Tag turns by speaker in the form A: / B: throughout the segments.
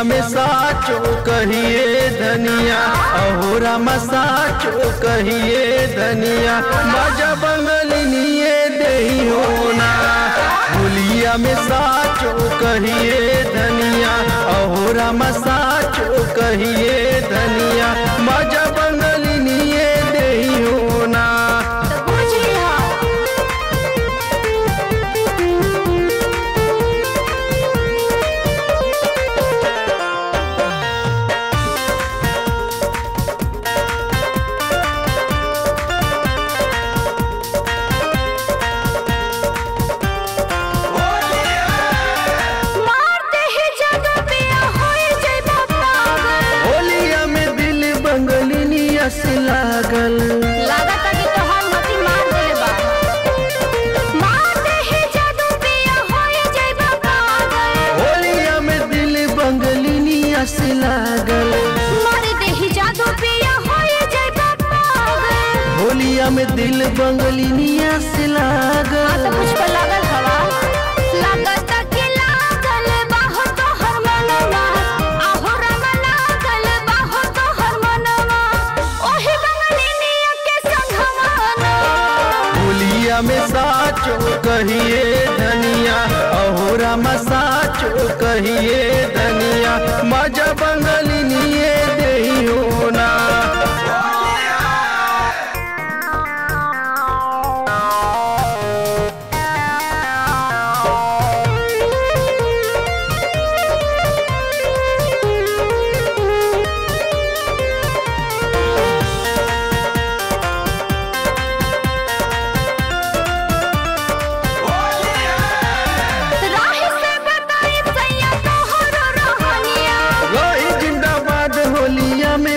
A: में साचो कहिए धनिया, अहोरा में साचो कहिए धनिया, मजा बंगलिनिए देही होना। होलिया में साचो कहिए धनिया, अहोरा में साचो कहिए धनिया, मजा बंगलिनिए देही होना। लागल
B: लागत कि तोहर मती मार देले बा, मार दे ही जादू पिया होए जइबा पागल।
A: होलिया में दिल बंगलिनिया से लागल,
B: मार दे ही जादू पिया होए जइबा पागल।
A: होलिया में दिल बंगलिनिया से लागल।
B: हां तो मुझ पर लागल हवा, लागत कि लागल बाहो तोहर मनवा, आहोरा में लागल बाहो तोहर मनवा, ओही बंगलिनिया के संगवाना।
A: होलिया में साचो कहिए धनिया, अहोरा में साचो कहिए धनिया, मजा बंगलिनिए देही होना।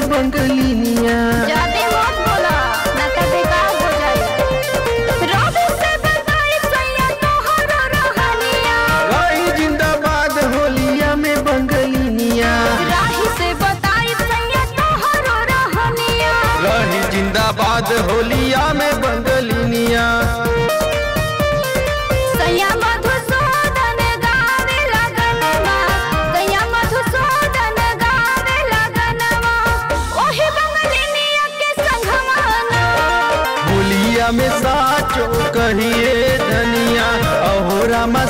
A: बंगलिनिया
B: जादे मत बोला ना तो बेकार हो जाए। रवि से बताई सैया तोहरो रहनिया,
A: रही जिंदाबाद होलिया में बंगलिनिया।
B: राही से बताई सैया तोहरो रहनिया,
A: रही जिंदाबाद होलिया में बंगलिनिया।
B: सैया मधुसूदन गावे लगनवा, सैया मधुसूदन गावे लगनवा, ओही बंगलिनिया के संगवाना।
A: होलिया में साचो कहिए धनिया, अहोरा में